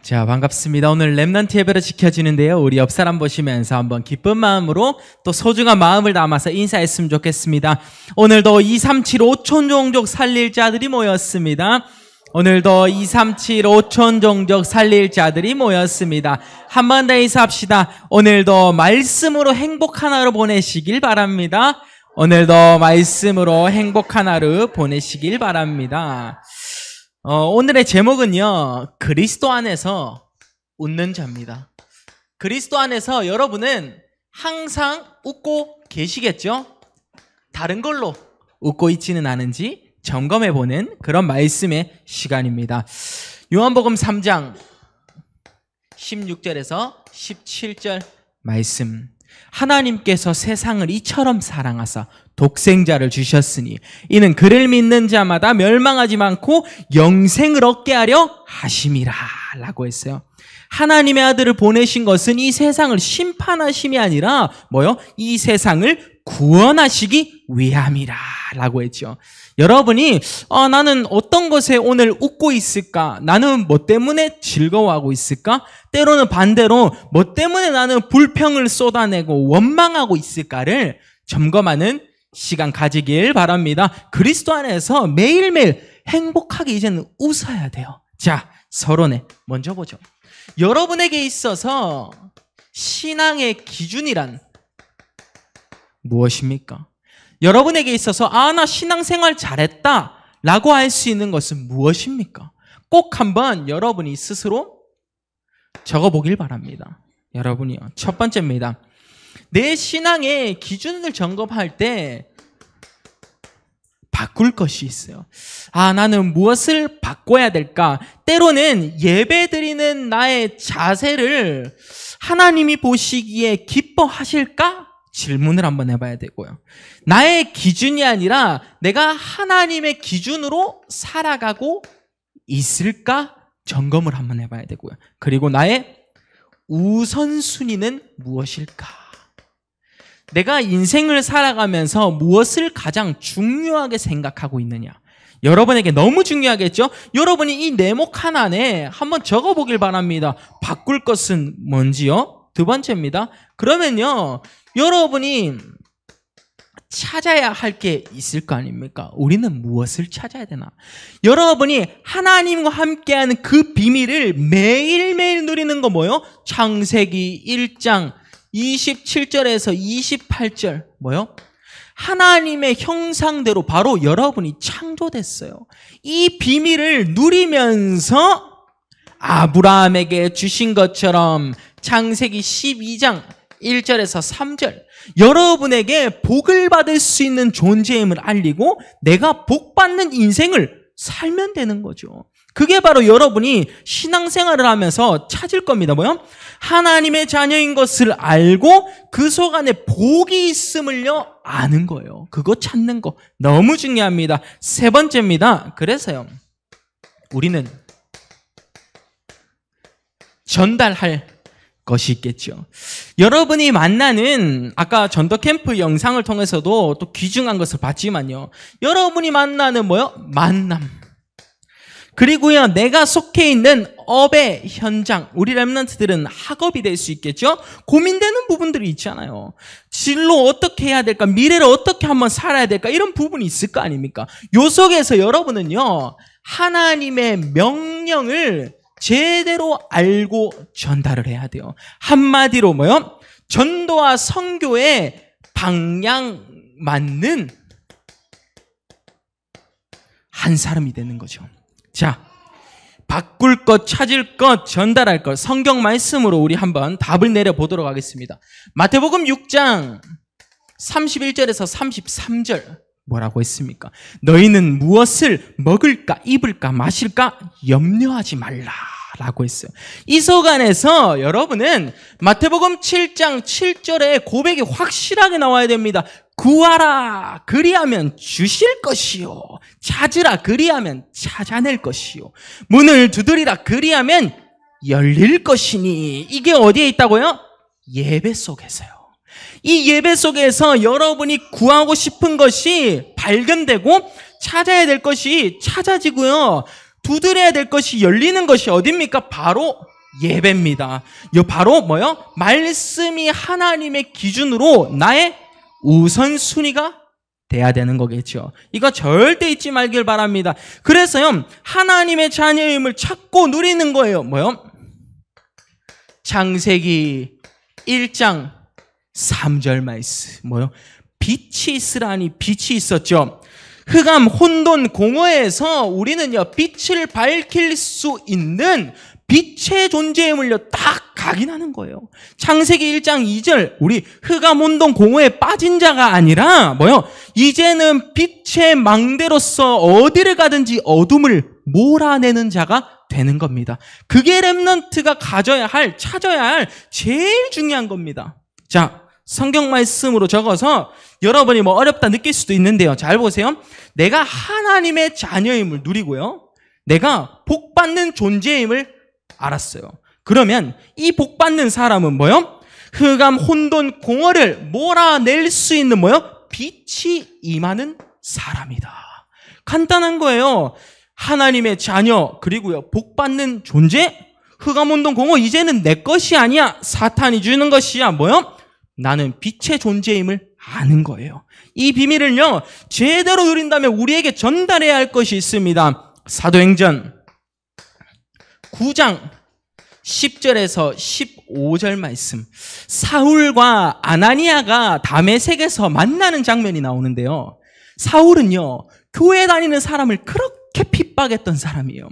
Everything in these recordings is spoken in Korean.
자, 반갑습니다. 오늘 렘넌트 예배로 지켜지는데요. 우리 옆 사람 보시면서 한번 기쁜 마음으로 또 소중한 마음을 담아서 인사했으면 좋겠습니다. 오늘도 237 5천 종족 살릴 자들이 모였습니다. 오늘도 237 5천 종족 살릴 자들이 모였습니다. 한 번 더 인사합시다. 오늘도 말씀으로 행복한 하루 보내시길 바랍니다. 오늘도 말씀으로 행복한 하루 보내시길 바랍니다. 오늘의 제목은요, 그리스도 안에서 웃는 자입니다. 그리스도 안에서 여러분은 항상 웃고 계시겠죠? 다른 걸로 웃고 있지는 않은지 점검해보는 그런 말씀의 시간입니다. 요한복음 3장 16절에서 17절 말씀. 하나님께서 세상을 이처럼 사랑하사 독생자를 주셨으니 이는 그를 믿는 자마다 멸망하지 않고 영생을 얻게 하려 하심이라 라고 했어요. 하나님의 아들을 보내신 것은 이 세상을 심판하심이 아니라 이 세상을 구원하시기 위함이라 라고 했죠. 여러분이 나는 어떤 것에 오늘 웃고 있을까? 나는 뭐 때문에 즐거워하고 있을까? 때로는 반대로 뭐 때문에 나는 불평을 쏟아내고 원망하고 있을까를 점검하는 시간 가지길 바랍니다. 그리스도 안에서 매일매일 행복하게 이제는 웃어야 돼요. 자, 서론에 먼저 보죠. 여러분에게 있어서 신앙의 기준이란 무엇입니까? 여러분에게 있어서 나 신앙생활 잘했다 라고 할 수 있는 것은 무엇입니까? 꼭 한번 여러분이 스스로 적어보길 바랍니다. 여러분이요. 첫 번째입니다. 내 신앙의 기준을 점검할 때 바꿀 것이 있어요. 나는 무엇을 바꿔야 될까? 때로는 예배드리는 나의 자세를 하나님이 보시기에 기뻐하실까? 질문을 한번 해봐야 되고요. 나의 기준이 아니라 내가 하나님의 기준으로 살아가고 있을까? 점검을 한번 해봐야 되고요. 그리고 나의 우선순위는 무엇일까? 내가 인생을 살아가면서 무엇을 가장 중요하게 생각하고 있느냐? 여러분에게 너무 중요하겠죠? 여러분이 이 네모 칸 안에 한번 적어보길 바랍니다. 바꿀 것은 뭔지요? 두 번째입니다. 그러면요, 여러분이 찾아야 할 게 있을 거 아닙니까? 우리는 무엇을 찾아야 되나? 여러분이 하나님과 함께하는 그 비밀을 매일매일 누리는 거 뭐요? 창세기 1장 27절에서 28절 하나님의 형상대로 바로 여러분이 창조됐어요. 이 비밀을 누리면서 아브라함에게 주신 것처럼 창세기 12장 1절에서 3절 여러분에게 복을 받을 수 있는 존재임을 알리고 내가 복받는 인생을 살면 되는 거죠. 그게 바로 여러분이 신앙생활을 하면서 찾을 겁니다. 하나님의 자녀인 것을 알고 그 속 안에 복이 있음을요 아는 거예요. 그거 찾는 거 너무 중요합니다. 세 번째입니다. 그래서요, 우리는 전달할 것이 있겠죠. 여러분이 만나는 아까 전도캠프 영상을 통해서도 또 귀중한 것을 봤지만요, 여러분이 만나는 만남, 그리고요 내가 속해 있는 업의 현장, 우리 렘넌트들은 학업이 될 수 있겠죠. 고민되는 부분들이 있잖아요. 진로 어떻게 해야 될까, 미래를 어떻게 한번 살아야 될까, 이런 부분이 있을 거 아닙니까? 요 속에서 여러분은요 하나님의 명령을 제대로 알고 전달을 해야 돼요. 한마디로 전도와 선교의 방향 맞는 한 사람이 되는 거죠. 자, 바꿀 것, 찾을 것, 전달할 것, 성경 말씀으로 우리 한번 답을 내려보도록 하겠습니다. 마태복음 6장 31절에서 33절 뭐라고 했습니까? 너희는 무엇을 먹을까, 입을까, 마실까 염려하지 말라 라고 했어요. 이 속 안에서 여러분은 마태복음 7장 7절에 고백이 확실하게 나와야 됩니다. 구하라 그리하면 주실 것이요, 찾으라 그리하면 찾아낼 것이요, 문을 두드리라 그리하면 열릴 것이니. 이게 어디에 있다고요? 예배 속에서요. 이 예배 속에서 여러분이 구하고 싶은 것이 발견되고 찾아야 될 것이 찾아지고요, 두드려야 될 것이 열리는 것이 어딥니까? 바로 예배입니다. 요 바로 뭐요? 말씀이 하나님의 기준으로 나의 우선순위가 돼야 되는 거겠죠. 이거 절대 잊지 말길 바랍니다. 그래서요, 하나님의 자녀임을 찾고 누리는 거예요. 뭐요? 창세기 1장 3절 말씀. 뭐요? 빛이 있으라니 빛이 있었죠. 흑암, 혼돈, 공허에서 우리는요, 빛을 밝힐 수 있는 빛의 존재임을요, 딱 각인하는 거예요. 창세기 1장 2절, 우리 흑암, 혼돈, 공허에 빠진 자가 아니라, 뭐요? 이제는 빛의 망대로서 어디를 가든지 어둠을 몰아내는 자가 되는 겁니다. 그게 렘넌트가 찾아야 할 제일 중요한 겁니다. 자, 성경 말씀으로 적어서 여러분이 뭐 어렵다 느낄 수도 있는데요. 잘 보세요. 내가 하나님의 자녀임을 누리고요. 내가 복받는 존재임을 알았어요. 그러면 이 복받는 사람은 뭐요? 흑암, 혼돈, 공허를 몰아낼 수 있는 뭐요? 빛이 임하는 사람이다. 간단한 거예요. 하나님의 자녀, 그리고요, 복받는 존재? 흑암, 혼돈, 공허, 이제는 내 것이 아니야. 사탄이 주는 것이야. 뭐요? 나는 빛의 존재임을 아는 거예요. 이 비밀을요, 제대로 누린다면 우리에게 전달해야 할 것이 있습니다. 사도행전 9장 10절에서 15절 말씀. 사울과 아나니아가 다메섹에서 만나는 장면이 나오는데요. 사울은요, 교회 다니는 사람을 그렇게 핍박했던 사람이에요.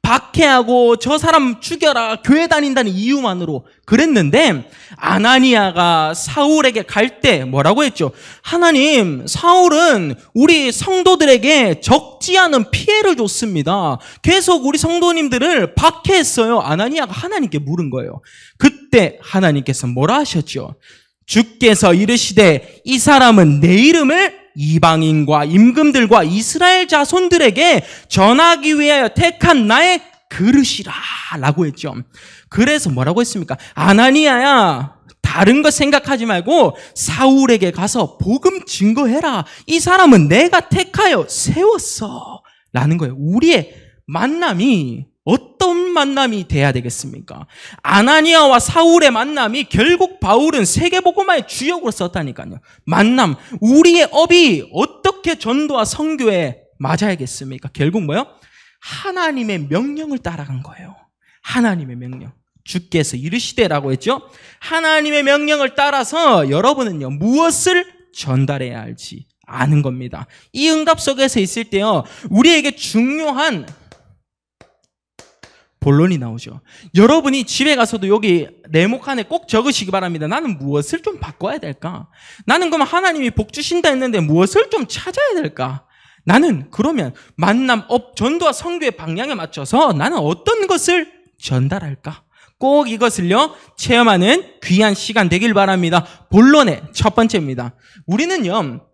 박해하고 저 사람 죽여라, 교회 다닌다는 이유만으로 그랬는데, 아나니아가 사울에게 갈 때 뭐라고 했죠? 하나님, 사울은 우리 성도들에게 적지 않은 피해를 줬습니다. 계속 우리 성도님들을 박해했어요. 아나니아가 하나님께 물은 거예요. 그때 하나님께서 뭐라 하셨죠? 주께서 이르시되 이 사람은 내 이름을 이방인과 임금들과 이스라엘 자손들에게 전하기 위하여 택한 나의 그릇이라 라고 했죠. 그래서 뭐라고 했습니까? 아나니아야, 다른 것 생각하지 말고 사울에게 가서 복음 증거해라. 이 사람은 내가 택하여 세웠어 라는 거예요. 우리의 만남이 어떤 만남이 돼야 되겠습니까? 아나니아와 사울의 만남이 결국 바울은 세계복음화의 주역으로 썼다니까요. 만남, 우리의 업이 어떻게 전도와 선교에 맞아야겠습니까? 결국 뭐요? 하나님의 명령을 따라간 거예요. 하나님의 명령. 주께서 이르시되라고 했죠. 하나님의 명령을 따라서 여러분은요, 무엇을 전달해야 할지 아는 겁니다. 이 응답 속에서 있을 때요, 우리에게 중요한 본론이 나오죠. 여러분이 집에 가서도 여기 네모칸에 꼭 적으시기 바랍니다. 나는 무엇을 좀 바꿔야 될까? 나는 그럼 하나님이 복 주신다 했는데 무엇을 좀 찾아야 될까? 나는 그러면 만남, 업, 전도와 선교의 방향에 맞춰서 나는 어떤 것을 전달할까? 꼭 이것을요, 체험하는 귀한 시간 되길 바랍니다. 본론의 첫 번째입니다. 우리는요,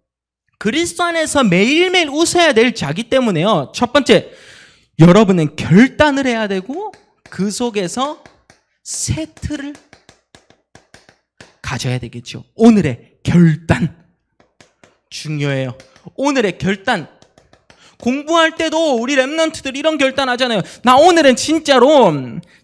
그리스도 안에서 매일매일 웃어야 될 자기 때문에요. 첫 번째, 여러분은 결단을 해야 되고 그 속에서 세트를 가져야 되겠죠. 오늘의 결단 중요해요. 오늘의 결단. 공부할 때도 우리 랩런트들 이런 결단 하잖아요. 나 오늘은 진짜로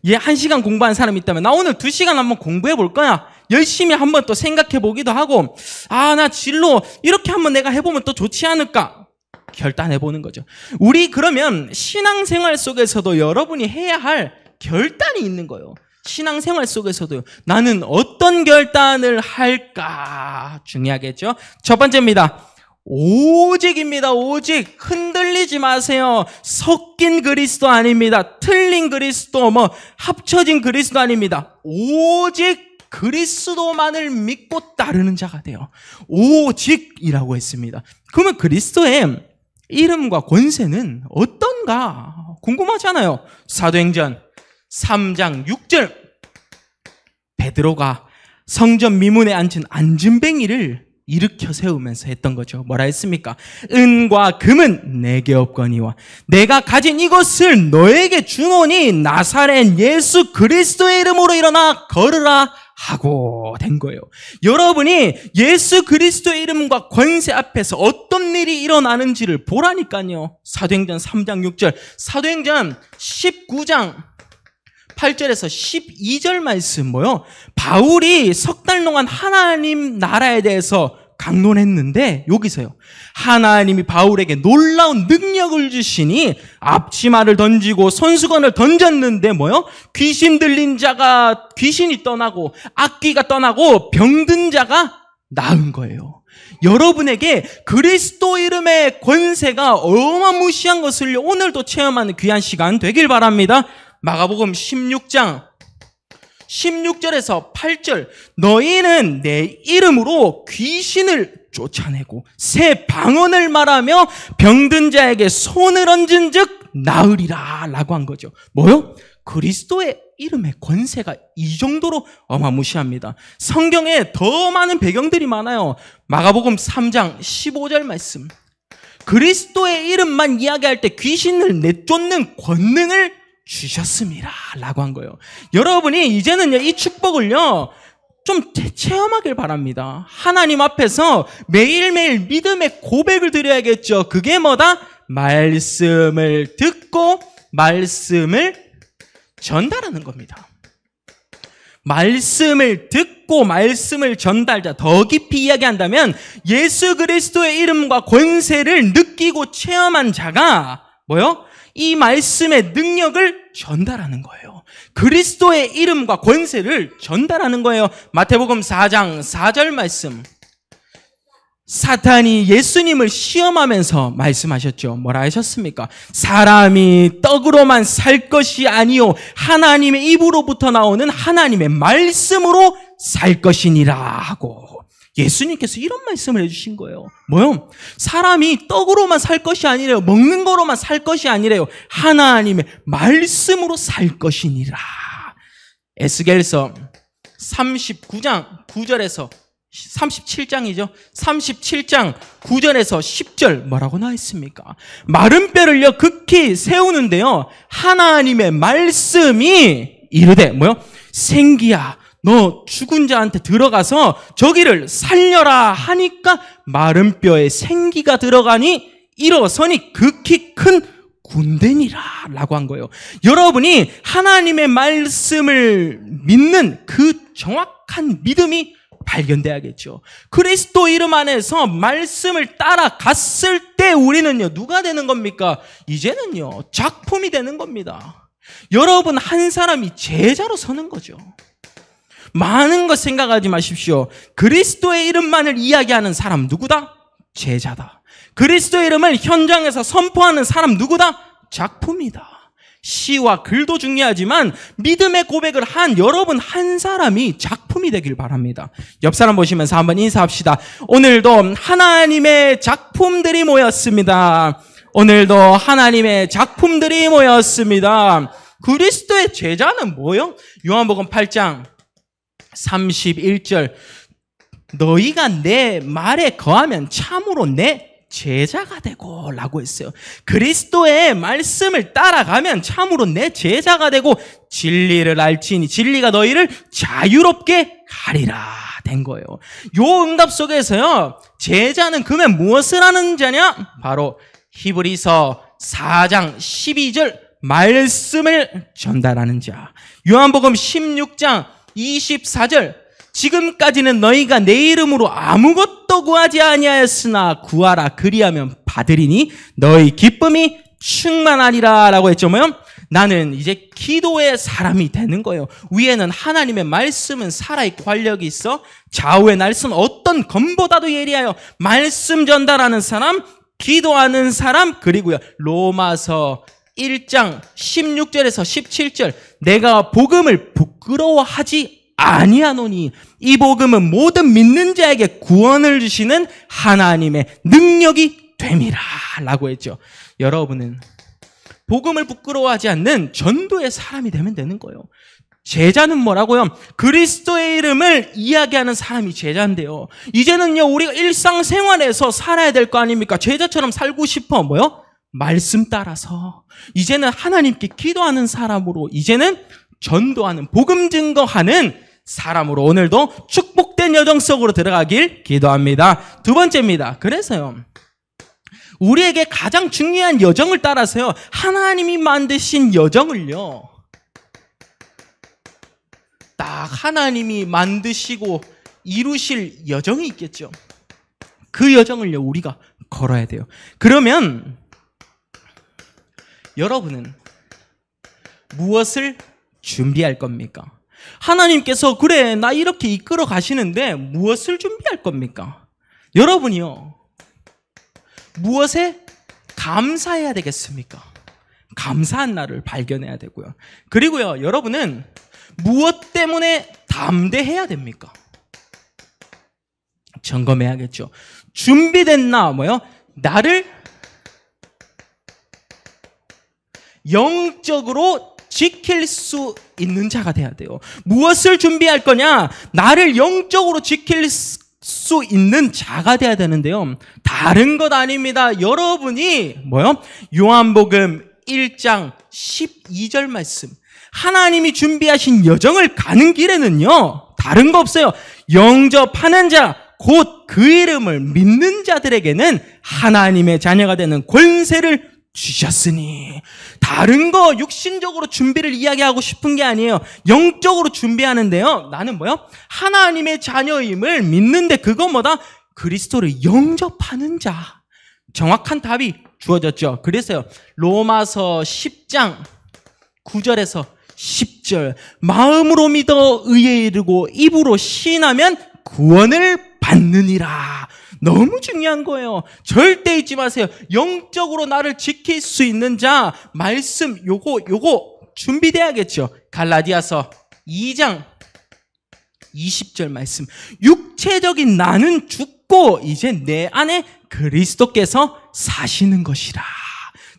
1시간 공부한 사람이 있다면 나 오늘 2시간 한번 공부해 볼 거야. 열심히 한번 또 생각해 보기도 하고, 나 진로 이렇게 한번 내가 해보면 또 좋지 않을까? 결단해보는 거죠. 우리 그러면 신앙생활 속에서도 여러분이 해야 할 결단이 있는 거예요. 신앙생활 속에서도요. 나는 어떤 결단을 할까? 중요하겠죠? 첫 번째입니다. 오직입니다. 오직. 흔들리지 마세요. 섞인 그리스도 아닙니다. 틀린 그리스도, 합쳐진 그리스도 아닙니다. 오직 그리스도만을 믿고 따르는 자가 돼요. 오직이라고 했습니다. 그러면 그리스도의 이름과 권세는 어떤가 궁금하잖아요. 사도행전 3장 6절, 베드로가 성전 미문에 앉은 안진뱅이를 일으켜 세우면서 했던 거죠. 뭐라 했습니까? 은과 금은 내게 없거니와 내가 가진 이것을 너에게 주노니 나사렛 예수 그리스도의 이름으로 일어나 걸으라 하고 된 거예요. 여러분이 예수 그리스도의 이름과 권세 앞에서 어떤 일이 일어나는지를 보라니까요. 사도행전 3장 6절, 사도행전 19장 8절에서 12절 말씀 뭐요? 바울이 석 달 동안 하나님 나라에 대해서 강론했는데 여기서요. 하나님이 바울에게 놀라운 능력을 주시니 앞치마를 던지고 손수건을 던졌는데 뭐요? 귀신 들린 자가 귀신이 떠나고 악귀가 떠나고 병든 자가 나은 거예요. 여러분에게 그리스도 이름의 권세가 어마무시한 것을 오늘도 체험하는 귀한 시간 되길 바랍니다. 마가복음 16장 16절에서 8절 너희는 내 이름으로 귀신을 쫓아내고 새 방언을 말하며 병든 자에게 손을 얹은 즉 나으리라 라고 한 거죠. 뭐요? 그리스도의 이름의 권세가 이 정도로 어마무시합니다. 성경에 더 많은 배경들이 많아요. 마가복음 3장 15절 말씀. 그리스도의 이름만 이야기할 때 귀신을 내쫓는 권능을 주셨습니다 라고 한 거예요. 여러분이 이제는요 이 축복을요 좀 체험하길 바랍니다. 하나님 앞에서 매일매일 믿음의 고백을 드려야겠죠. 그게 뭐다? 말씀을 듣고 말씀을 전달하는 겁니다. 말씀을 듣고 말씀을 전달자, 더 깊이 이야기한다면 예수 그리스도의 이름과 권세를 느끼고 체험한 자가 뭐요? 이 말씀의 능력을 전달하는 거예요. 그리스도의 이름과 권세를 전달하는 거예요. 마태복음 4장 4절 말씀. 사탄이 예수님을 시험하면서 말씀하셨죠. 뭐라 하셨습니까? 사람이 떡으로만 살 것이 아니요 하나님의 입으로부터 나오는 하나님의 말씀으로 살 것이니라 하고 예수님께서 이런 말씀을 해주신 거예요. 뭐요? 사람이 떡으로만 살 것이 아니래요. 먹는 거로만 살 것이 아니래요. 하나님의 말씀으로 살 것이니라. 에스겔서 39장 9절에서 37장이죠. 37장 9절에서 10절 뭐라고 나와 있습니까? 마른 뼈를요 극히 세우는데요. 하나님의 말씀이 이르되 뭐요? 생기야 너 죽은 자한테 들어가서 저기를 살려라 하니까 마른 뼈에 생기가 들어가니 일어서니 극히 큰 군대니라 라고 한 거예요. 여러분이 하나님의 말씀을 믿는 그 정확한 믿음이 발견돼야겠죠. 그리스도 이름 안에서 말씀을 따라갔을 때 우리는요 누가 되는 겁니까? 이제는요 작품이 되는 겁니다. 여러분 한 사람이 제자로 서는 거죠. 많은 것 생각하지 마십시오. 그리스도의 이름만을 이야기하는 사람 누구다? 제자다. 그리스도의 이름을 현장에서 선포하는 사람 누구다? 작품이다. 시와 글도 중요하지만 믿음의 고백을 한 여러분 한 사람이 작품이 되길 바랍니다. 옆 사람 보시면서 한번 인사합시다. 오늘도 하나님의 작품들이 모였습니다. 오늘도 하나님의 작품들이 모였습니다. 그리스도의 제자는 뭐요? 요한복음 8장 31절 너희가 내 말에 거하면 참으로 내 제자가 되고 라고 했어요. 그리스도의 말씀을 따라가면 참으로 내 제자가 되고 진리를 알지니 진리가 너희를 자유롭게 하리라 된 거예요. 요 응답 속에서요 제자는 그러면 무엇을 하는 자냐? 바로 히브리서 4장 12절 말씀을 전달하는 자. 요한복음 16장 24절 지금까지는 너희가 내 이름으로 아무것도 구하지 아니하였으나 구하라 그리하면 받으리니 너희 기쁨이 충만하리라 라고 했죠. 뭐요? 나는 이제 기도의 사람이 되는 거예요. 위에는 하나님의 말씀은 살아있고 활력이 있어 좌우의 날선 어떤 검보다도 예리하여 말씀 전달하는 사람, 기도하는 사람, 그리고요 로마서 1장 16절에서 17절 내가 복음을 부끄러워하지 아니하노니 이 복음은 모든 믿는 자에게 구원을 주시는 하나님의 능력이 됨이라 라고 했죠. 여러분은 복음을 부끄러워하지 않는 전도의 사람이 되면 되는 거예요. 제자는 뭐라고요? 그리스도의 이름을 이야기하는 사람이 제자인데요. 이제는요 우리가 일상생활에서 살아야 될 거 아닙니까? 제자처럼 살고 싶어 뭐요? 말씀 따라서 이제는 하나님께 기도하는 사람으로 이제는 전도하는 복음 증거하는 사람으로 오늘도 축복된 여정 속으로 들어가길 기도합니다. 두 번째입니다. 그래서요 우리에게 가장 중요한 여정을 따라서요 하나님이 만드신 여정을요 딱 하나님이 만드시고 이루실 여정이 있겠죠. 그 여정을요, 우리가 걸어야 돼요. 그러면 여러분은 무엇을 준비할 겁니까? 하나님께서 그래 나 이렇게 이끌어 가시는데 무엇을 준비할 겁니까? 여러분이요, 무엇에 감사해야 되겠습니까? 감사한 날을 발견해야 되고요. 그리고요, 여러분은 무엇 때문에 담대해야 됩니까? 점검해야겠죠. 준비된 나를 영적으로 지킬 수 있는 자가 돼야 돼요. 무엇을 준비할 거냐? 나를 영적으로 지킬 수 있는 자가 돼야 되는데요. 다른 것 아닙니다. 여러분이 요한복음 1장 12절 말씀. 하나님이 준비하신 여정을 가는 길에는요, 다른 거 없어요. 영접하는 자, 곧 그 이름을 믿는 자들에게는 하나님의 자녀가 되는 권세를 주셨으니. 다른 거 육신적으로 준비를 이야기하고 싶은 게 아니에요. 영적으로 준비하는데요, 나는 하나님의 자녀임을 믿는데 그것보다 그리스도를 영접하는 자. 정확한 답이 주어졌죠. 그래서요, 로마서 10장 9절에서 10절, 마음으로 믿어 의에 이르고 입으로 시인하면 구원을 받느니라. 너무 중요한 거예요. 절대 잊지 마세요. 영적으로 나를 지킬 수 있는 자, 말씀 요거 준비돼야겠죠. 갈라디아서 2장 20절 말씀. 육체적인 나는 죽고 이제 내 안에 그리스도께서 사시는 것이라.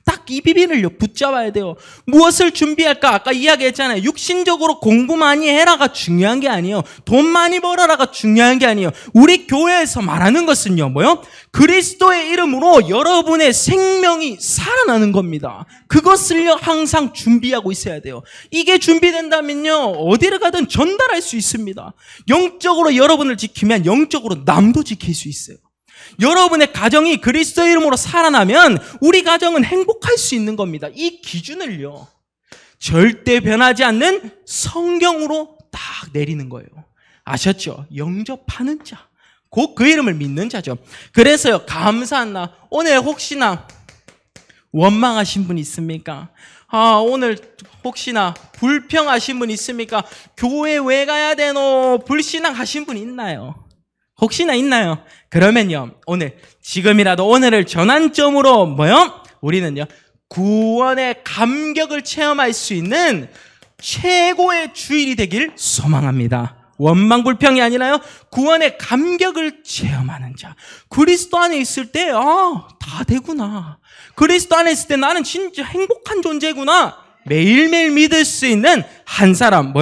딱 이 비밀을요, 붙잡아야 돼요. 무엇을 준비할까? 아까 이야기했잖아요. 육신적으로 공부 많이 해라가 중요한 게 아니에요. 돈 많이 벌어라가 중요한 게 아니에요. 우리 교회에서 말하는 것은요, 그리스도의 이름으로 여러분의 생명이 살아나는 겁니다. 그것을요, 항상 준비하고 있어야 돼요. 이게 준비된다면요, 어디를 가든 전달할 수 있습니다. 영적으로 여러분을 지키면 영적으로 남도 지킬 수 있어요. 여러분의 가정이 그리스도의 이름으로 살아나면 우리 가정은 행복할 수 있는 겁니다. 이 기준을요, 절대 변하지 않는 성경으로 딱 내리는 거예요. 아셨죠? 영접하는 자, 곧 그 이름을 믿는 자죠. 그래서요, 감사한 날, 오늘 혹시나 원망하신 분 있습니까? 오늘 혹시나 불평하신 분 있습니까? 교회 왜 가야 되노? 불신앙하신 분 있나요? 혹시나 있나요? 그러면요, 오늘 지금이라도 오늘을 전환점으로 우리는요, 구원의 감격을 체험할 수 있는 최고의 주일이 되길 소망합니다. 원망 불평이 아니라요, 구원의 감격을 체험하는 자. 그리스도 안에 있을 때 다 되구나. 그리스도 안에 있을 때 나는 진짜 행복한 존재구나. 매일매일 믿을 수 있는 한 사람.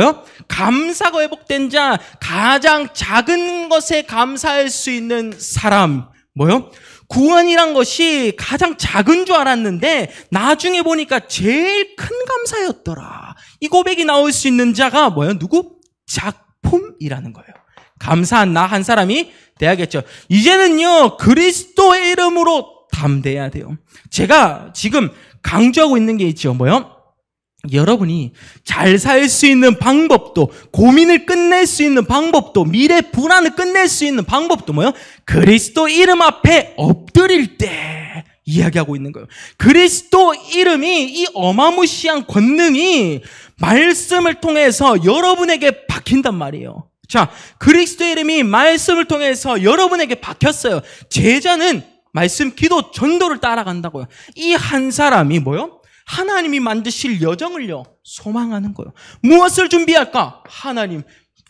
감사가 회복된 자, 가장 작은 것에 감사할 수 있는 사람. 구원이란 것이 가장 작은 줄 알았는데 나중에 보니까 제일 큰 감사였더라. 이 고백이 나올 수 있는 자가 누구? 작품이라는 거예요. 감사한 나 한 사람이 돼야겠죠. 이제는요, 그리스도의 이름으로 담대해야 돼요. 제가 지금 강조하고 있는 게 있죠. 여러분이 잘 살 수 있는 방법도, 고민을 끝낼 수 있는 방법도, 미래 불안을 끝낼 수 있는 방법도 그리스도 이름 앞에 엎드릴 때 이야기하고 있는 거예요. 그리스도 이름이, 이 어마무시한 권능이 말씀을 통해서 여러분에게 박힌단 말이에요. 자, 그리스도 이름이 말씀을 통해서 여러분에게 박혔어요. 제자는 말씀, 기도, 전도를 따라간다고요. 이 한 사람이 하나님이 만드실 여정을요, 소망하는 거예요. 무엇을 준비할까?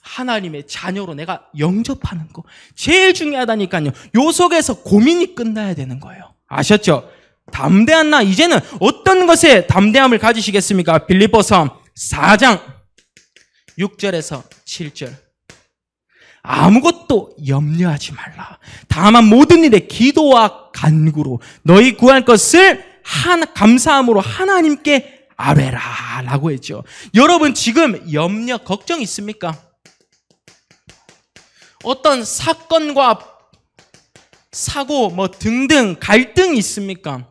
하나님의 자녀로 내가 영접하는 거. 제일 중요하다니까요. 요 속에서 고민이 끝나야 되는 거예요. 아셨죠? 담대한 나, 이제는 어떤 것에 담대함을 가지시겠습니까? 빌립보서 4장 6절에서 7절. 아무것도 염려하지 말라. 다만 모든 일에 기도와 간구로 너희 구할 것을 감사함으로 하나님께 아뢰라 라고 했죠. 여러분 지금 염려, 걱정 있습니까? 어떤 사건과 사고 등등 갈등이 있습니까?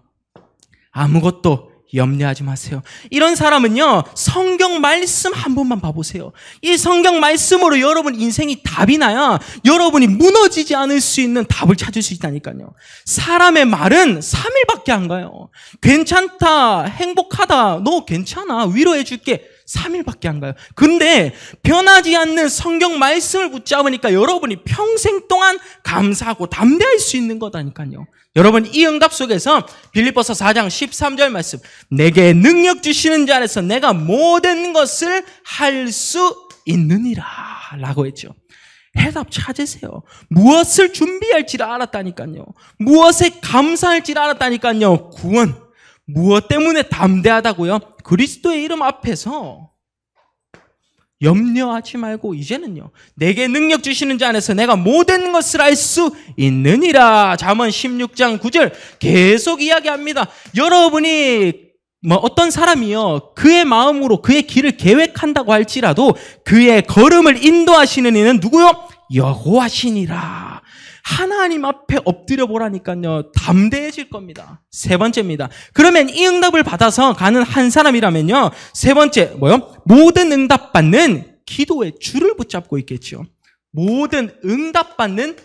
아무것도 염려하지 마세요. 이런 사람은요, 성경 말씀 한 번만 봐보세요. 이 성경 말씀으로 여러분 인생이 답이 나야 여러분이 무너지지 않을 수 있는 답을 찾을 수 있다니까요. 사람의 말은 3일밖에 안 가요. 괜찮다, 행복하다, 너 괜찮아, 위로해줄게. 3일밖에 안 가요. 근데 변하지 않는 성경 말씀을 붙잡으니까 여러분이 평생 동안 감사하고 담대할 수 있는 거다니까요. 여러분, 이 응답 속에서 빌립보서 4장 13절 말씀, 내게 능력 주시는 자 안에서 내가 모든 것을 할 수 있느니라 라고 했죠. 해답 찾으세요. 무엇을 준비할지를 알았다니까요. 무엇에 감사할지를 알았다니까요. 구원, 무엇 때문에 담대하다고요? 그리스도의 이름 앞에서 염려하지 말고 이제는요, 내게 능력 주시는 자 안에서 내가 모든 것을 할 수 있느니라. 잠언 16장 9절 계속 이야기합니다. 여러분이 어떤 사람이요, 그의 마음으로 그의 길을 계획한다고 할지라도 그의 걸음을 인도하시는 이는 누구요? 여호와시니라. 하나님 앞에 엎드려 보라니까요, 담대해질 겁니다. 세 번째입니다. 그러면 이 응답을 받아서 가는 한 사람이라면요, 세 번째 모든 응답받는 기도의 줄을 붙잡고 있겠죠. 모든 응답받는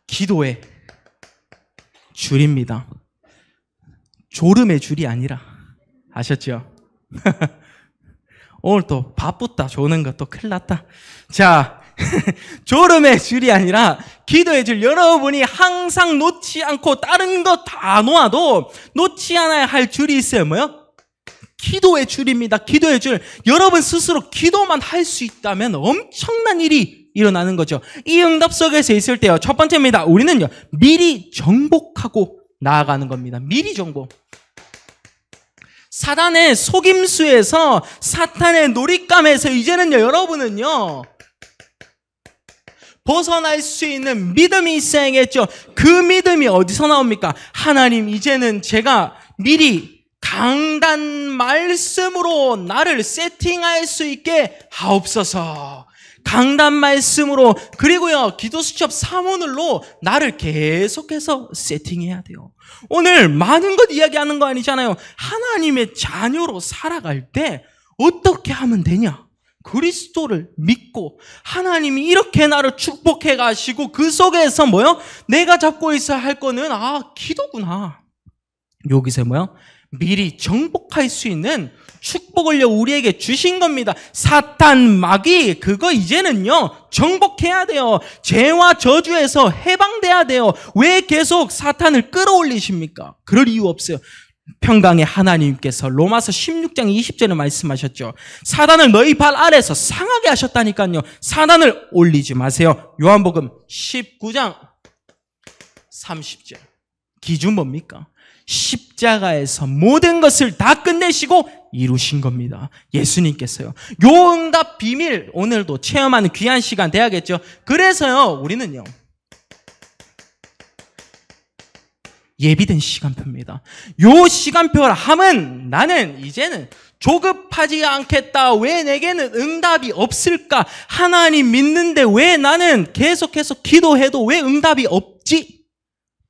기도의 줄입니다. 졸음의 줄이 아니라. 아셨죠? 오늘 또 바쁘다, 조는 것도 큰일 났다. 자, 졸음의 줄이 아니라 기도의 줄. 여러분이 항상 놓지 않고 다른 거 다 놓아도 놓지 않아야 할 줄이 있어요. 기도의 줄입니다. 기도의 줄. 여러분 스스로 기도만 할 수 있다면 엄청난 일이 일어나는 거죠. 이 응답 속에서 있을 때요, 첫 번째입니다. 우리는요, 미리 정복하고 나아가는 겁니다. 미리 정복. 사단의 속임수에서, 사탄의 놀잇감에서 이제는요, 여러분은요, 벗어날 수 있는 믿음이 있어야겠죠. 그 믿음이 어디서 나옵니까? 하나님, 이제는 제가 미리 강단 말씀으로 나를 세팅할 수 있게 하옵소서. 강단 말씀으로, 그리고요, 기도 수첩 사모늘로 나를 계속해서 세팅해야 돼요. 오늘 많은 것 이야기하는 거 아니잖아요. 하나님의 자녀로 살아갈 때 어떻게 하면 되냐? 그리스도를 믿고 하나님이 이렇게 나를 축복해 가시고 그 속에서 내가 잡고 있어야 할 거는 기도구나. 여기서 미리 정복할 수 있는 축복을 우리에게 주신 겁니다. 사탄, 마귀, 그거 이제는요, 정복해야 돼요. 죄와 저주에서 해방돼야 돼요. 왜 계속 사탄을 끌어올리십니까? 그럴 이유 없어요. 평강의 하나님께서 로마서 16장 20절에 말씀하셨죠. 사단을 너희 발 아래서 상하게 하셨다니까요. 사단을 올리지 마세요. 요한복음 19장 30절. 기준 뭡니까? 십자가에서 모든 것을 다 끝내시고 이루신 겁니다. 예수님께서요. 요 응답 비밀 오늘도 체험하는 귀한 시간 돼야겠죠. 그래서요, 우리는요, 예비된 시간표입니다. 요 시간표를 하면 나는 이제는 조급하지 않겠다. 왜 내게는 응답이 없을까? 하나님 믿는데 왜 나는 계속해서 기도해도 왜 응답이 없지?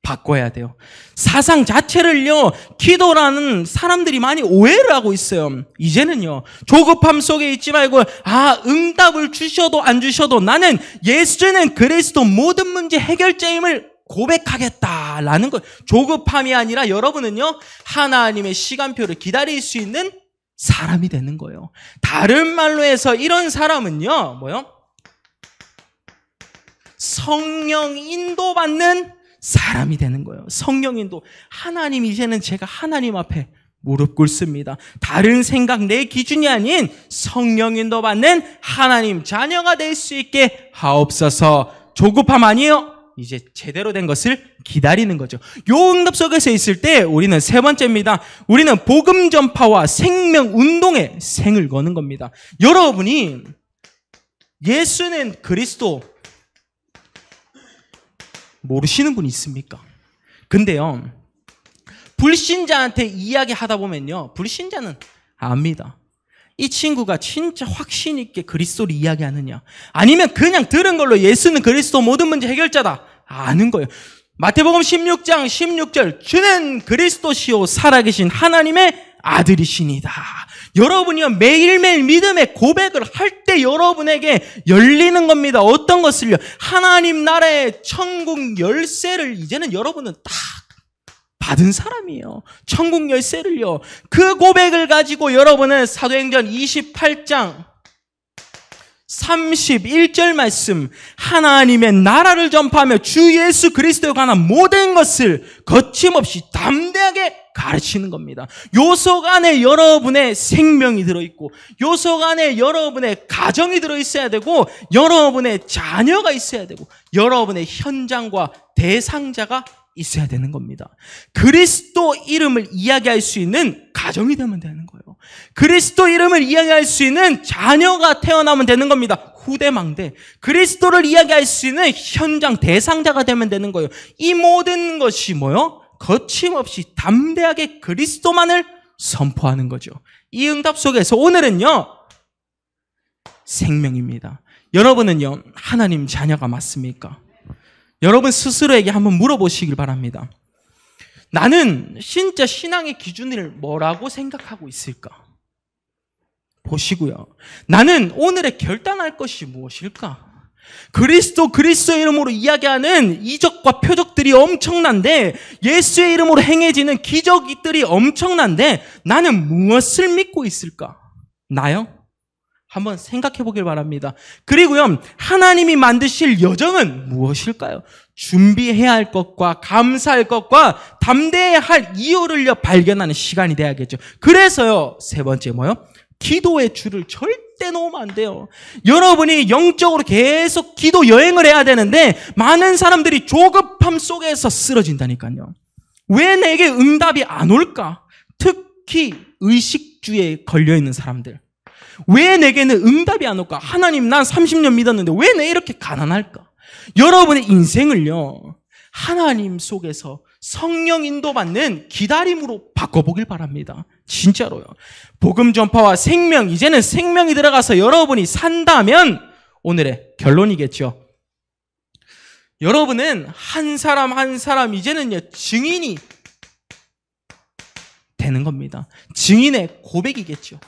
바꿔야 돼요. 사상 자체를요, 기도라는 사람들이 많이 오해를 하고 있어요. 이제는요, 조급함 속에 있지 말고, 응답을 주셔도 안 주셔도 나는 예수는 그리스도 모든 문제 해결자임을 고백하겠다라는 것. 조급함이 아니라 여러분은요, 하나님의 시간표를 기다릴 수 있는 사람이 되는 거예요. 다른 말로 해서 이런 사람은요, 성령 인도받는 사람이 되는 거예요. 성령 인도. 하나님, 이제는 제가 하나님 앞에 무릎 꿇습니다. 다른 생각, 내 기준이 아닌 성령 인도받는 하나님 자녀가 될 수 있게 하옵소서. 조급함 아니에요. 이제 제대로 된 것을 기다리는 거죠. 요 응답 속에서 있을 때 우리는 세 번째입니다. 우리는 복음 전파와 생명 운동에 생을 거는 겁니다. 여러분이 예수는 그리스도 모르시는 분이 있습니까? 근데요, 불신자한테 이야기하다 보면요, 불신자는 압니다. 이 친구가 진짜 확신 있게 그리스도를 이야기하느냐, 아니면 그냥 들은 걸로 예수는 그리스도 모든 문제 해결자다 아는 거예요. 마태복음 16장 16절 주는 그리스도시요 살아계신 하나님의 아들이시니다. 여러분이요 매일매일 믿음의 고백을 할 때 여러분에게 열리는 겁니다. 어떤 것을요? 하나님 나라의 천국 열쇠를 이제는 여러분은 딱 받은 사람이에요. 천국 열쇠를요. 그 고백을 가지고 여러분은 사도행전 28장 31절 말씀, 하나님의 나라를 전파하며 주 예수 그리스도에 관한 모든 것을 거침없이 담대하게 가르치는 겁니다. 요 속 안에 여러분의 생명이 들어있고, 요 속 안에 여러분의 가정이 들어있어야 되고, 여러분의 자녀가 있어야 되고, 여러분의 현장과 대상자가 있어야 되는 겁니다. 그리스도 이름을 이야기할 수 있는 가정이 되면 되는 거예요. 그리스도 이름을 이야기할 수 있는 자녀가 태어나면 되는 겁니다. 후대망대. 그리스도를 이야기할 수 있는 현장 대상자가 되면 되는 거예요. 이 모든 것이 뭐요? 거침없이 담대하게 그리스도만을 선포하는 거죠. 이 응답 속에서 오늘은요, 생명입니다. 여러분은요, 하나님 자녀가 맞습니까? 여러분 스스로에게 한번 물어보시길 바랍니다. 나는 진짜 신앙의 기준을 뭐라고 생각하고 있을까? 보시고요. 나는 오늘에 결단할 것이 무엇일까? 그리스도 이름으로 이야기하는 이적과 표적들이 엄청난데, 예수의 이름으로 행해지는 기적들이 엄청난데, 나는 무엇을 믿고 있을까? 나요? 한번 생각해 보길 바랍니다. 그리고요, 하나님이 만드실 여정은 무엇일까요? 준비해야 할 것과 감사할 것과 담대해야 할 이유를 발견하는 시간이 돼야겠죠. 그래서요, 세 번째 뭐요? 기도의 줄을 절대 놓으면 안 돼요. 여러분이 영적으로 계속 기도 여행을 해야 되는데, 많은 사람들이 조급함 속에서 쓰러진다니까요. 왜 내게 응답이 안 올까? 특히 의식주에 걸려있는 사람들. 왜 내게는 응답이 안 올까? 하나님, 난 30년 믿었는데 왜 내 이렇게 가난할까? 여러분의 인생을요, 하나님 속에서 성령 인도받는 기다림으로 바꿔보길 바랍니다. 진짜로요. 복음 전파와 생명, 이제는 생명이 들어가서 여러분이 산다면 오늘의 결론이겠죠. 여러분은 한 사람 한 사람 이제는요, 증인이 되는 겁니다. 증인의 고백이겠죠.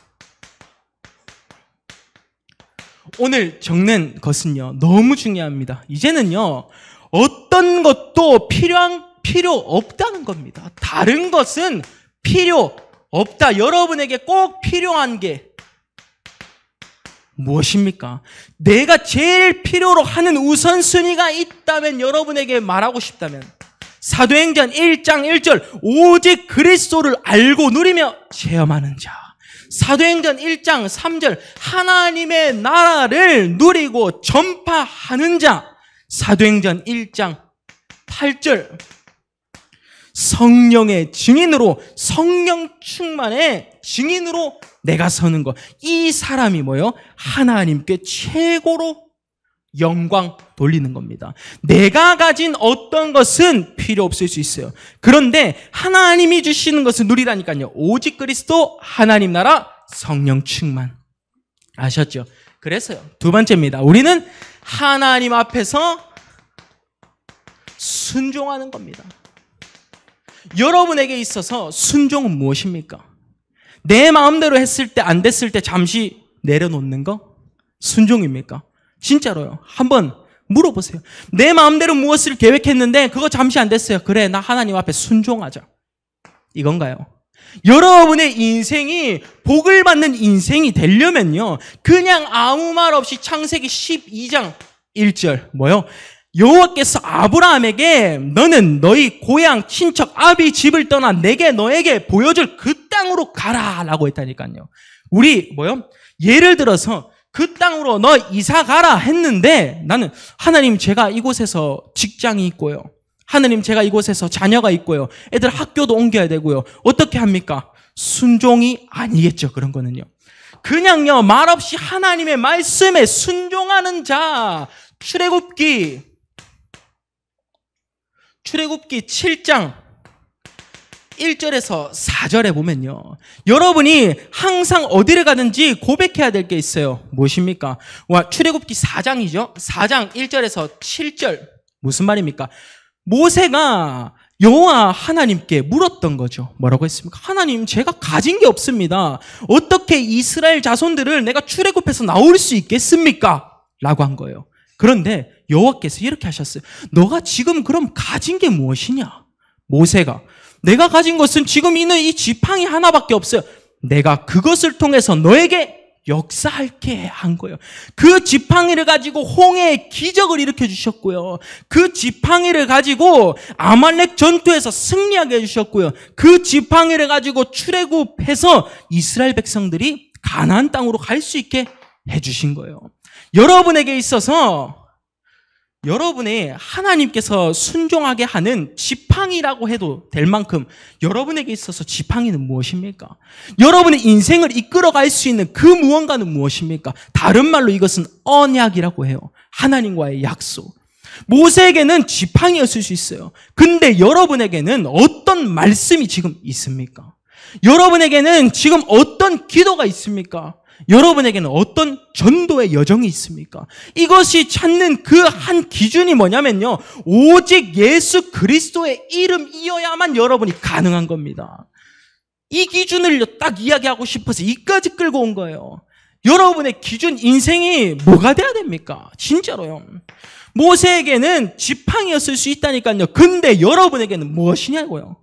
오늘 적는 것은요, 너무 중요합니다. 이제는요, 어떤 것도 필요 없다는 겁니다. 다른 것은 필요 없다. 여러분에게 꼭 필요한 게 무엇입니까? 내가 제일 필요로 하는 우선순위가 있다면, 여러분에게 말하고 싶다면, 사도행전 1장 1절, 오직 그리스도를 알고 누리며 체험하는 자. 사도행전 1장 3절, 하나님의 나라를 누리고 전파하는 자. 사도행전 1장 8절, 성령의 증인으로, 성령 충만의 증인으로 내가 서는 것. 이 사람이 뭐예요? 하나님께 최고로 영광 돌리는 겁니다. 내가 가진 어떤 것은 필요 없을 수 있어요. 그런데 하나님이 주시는 것을 누리라니까요. 오직 그리스도, 하나님 나라, 성령 충만. 아셨죠? 그래서요, 두 번째입니다. 우리는 하나님 앞에서 순종하는 겁니다. 여러분에게 있어서 순종은 무엇입니까? 내 마음대로 했을 때, 안 됐을 때 잠시 내려놓는 거? 순종입니까? 진짜로요. 한번 물어보세요. 내 마음대로 무엇을 계획했는데 그거 잠시 안 됐어요. 그래, 나 하나님 앞에 순종하자. 이건가요? 여러분의 인생이 복을 받는 인생이 되려면요, 그냥 아무 말 없이 창세기 12장 1절 뭐요? 여호와께서 아브라함에게 너는 너희 고향 친척 아비 집을 떠나 내게 너에게 보여줄 그 땅으로 가라라고 했다니까요. 우리 뭐요? 예를 들어서 그 땅으로 너 이사 가라 했는데, 나는 하나님, 제가 이곳에서 직장이 있고요, 하나님, 제가 이곳에서 자녀가 있고요, 애들 학교도 옮겨야 되고요, 어떻게 합니까? 순종이 아니겠죠. 그런 거는요, 그냥요, 말없이 하나님의 말씀에 순종하는 자. 출애굽기 7장 1절에서 4절에 보면요, 여러분이 항상 어디를 가든지 고백해야 될 게 있어요. 무엇입니까? 출애굽기 4장이죠. 4장 1절에서 7절. 무슨 말입니까? 모세가 여호와 하나님께 물었던 거죠. 뭐라고 했습니까? 하나님, 제가 가진 게 없습니다. 어떻게 이스라엘 자손들을 내가 출애굽해서 나올 수 있겠습니까? 라고 한 거예요. 그런데 여호와께서 이렇게 하셨어요. 너가 지금 그럼 가진 게 무엇이냐? 모세가, 내가 가진 것은 지금 있는 이 지팡이 하나밖에 없어요. 내가 그것을 통해서 너에게 역사할게 한 거예요. 그 지팡이를 가지고 홍해의 기적을 일으켜 주셨고요. 그 지팡이를 가지고 아말렉 전투에서 승리하게 해주셨고요. 그 지팡이를 가지고 출애굽해서 이스라엘 백성들이 가나안 땅으로 갈 수 있게 해주신 거예요. 여러분에게 있어서 여러분이 하나님께서 순종하게 하는 지팡이라고 해도 될 만큼 여러분에게 있어서 지팡이는 무엇입니까? 여러분의 인생을 이끌어갈 수 있는 그 무언가는 무엇입니까? 다른 말로 이것은 언약이라고 해요. 하나님과의 약속. 모세에게는 지팡이였을 수 있어요. 근데 여러분에게는 어떤 말씀이 지금 있습니까? 여러분에게는 지금 어떤 기도가 있습니까? 여러분에게는 어떤 전도의 여정이 있습니까? 이것이 찾는 그 한 기준이 뭐냐면요, 오직 예수 그리스도의 이름이어야만 여러분이 가능한 겁니다. 이 기준을 딱 이야기하고 싶어서 이까지 끌고 온 거예요. 여러분의 기준, 인생이 뭐가 돼야 됩니까? 진짜로요. 모세에게는 지팡이였을 수 있다니까요. 근데 여러분에게는 무엇이냐고요?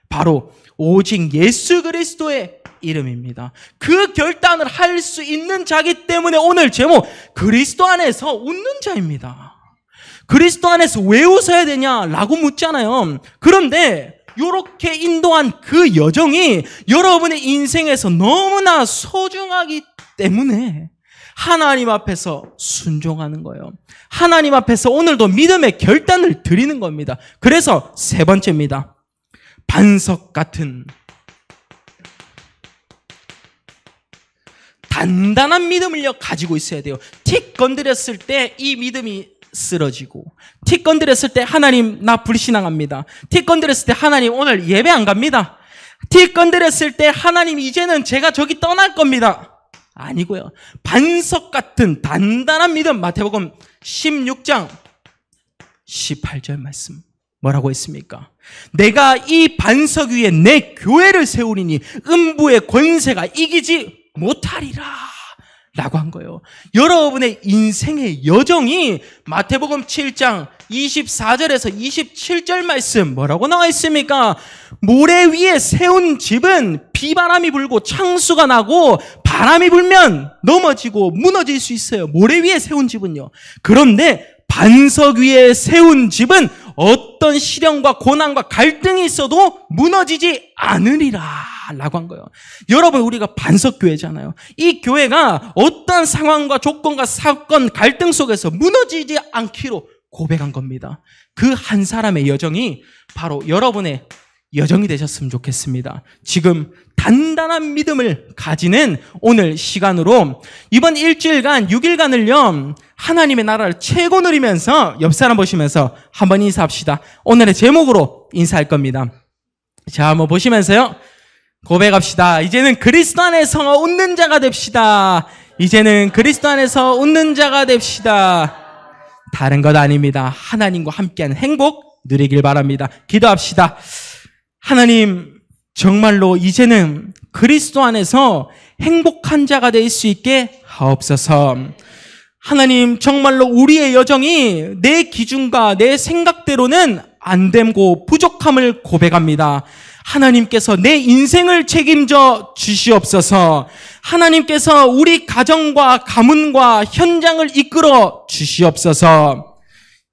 바로 오직 예수 그리스도의 이름입니다. 그 결단을 할 수 있는 자기 때문에 오늘 제목, 그리스도 안에서 웃는 자입니다. 그리스도 안에서 왜 웃어야 되냐라고 묻잖아요. 그런데 이렇게 인도한 그 여정이 여러분의 인생에서 너무나 소중하기 때문에 하나님 앞에서 순종하는 거예요. 하나님 앞에서 오늘도 믿음의 결단을 드리는 겁니다. 그래서 세 번째입니다. 반석 같은 단단한 믿음을 가지고 있어야 돼요. 틱 건드렸을 때 이 믿음이 쓰러지고, 틱 건드렸을 때 하나님 나 불신앙합니다. 틱 건드렸을 때 하나님 오늘 예배 안 갑니다. 틱 건드렸을 때 하나님 이제는 제가 저기 떠날 겁니다. 아니고요. 반석 같은 단단한 믿음. 마태복음 16장 18절 말씀 뭐라고 했습니까? 내가 이 반석 위에 내 교회를 세우리니 음부의 권세가 이기지 못하리라 라고 한 거예요. 여러분의 인생의 여정이 마태복음 7장 24절에서 27절 말씀 뭐라고 나와 있습니까? 모래 위에 세운 집은 비바람이 불고 창수가 나고 바람이 불면 넘어지고 무너질 수 있어요. 모래 위에 세운 집은요. 그런데 반석 위에 세운 집은 어떤 시련과 고난과 갈등이 있어도 무너지지 않으리라 라고 한 거예요. 여러분, 우리가 반석교회잖아요. 이 교회가 어떤 상황과 조건과 사건, 갈등 속에서 무너지지 않기로 고백한 겁니다. 그 한 사람의 여정이 바로 여러분의 여정이 되셨으면 좋겠습니다. 지금 단단한 믿음을 가지는 오늘 시간으로 이번 일주일간 6일간을요 하나님의 나라를 최고 누리면서 옆 사람 보시면서 한번 인사합시다. 오늘의 제목으로 인사할 겁니다. 자, 한번 보시면서요 고백합시다. 이제는 그리스도 안에서 웃는 자가 됩시다. 이제는 그리스도 안에서 웃는 자가 됩시다. 다른 것 아닙니다. 하나님과 함께하는 행복 누리길 바랍니다. 기도합시다. 하나님, 정말로 이제는 그리스도 안에서 행복한 자가 될 수 있게 하옵소서. 하나님, 정말로 우리의 여정이 내 기준과 내 생각대로는 안 되고 부족함을 고백합니다. 하나님께서 내 인생을 책임져 주시옵소서. 하나님께서 우리 가정과 가문과 현장을 이끌어 주시옵소서.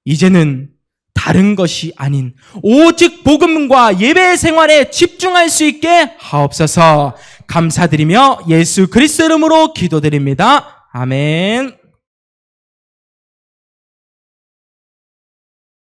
이제는 다른 것이 아닌 오직 복음과 예배 생활에 집중할 수 있게 하옵소서. 감사드리며 예수 그리스도 이름으로 기도드립니다. 아멘.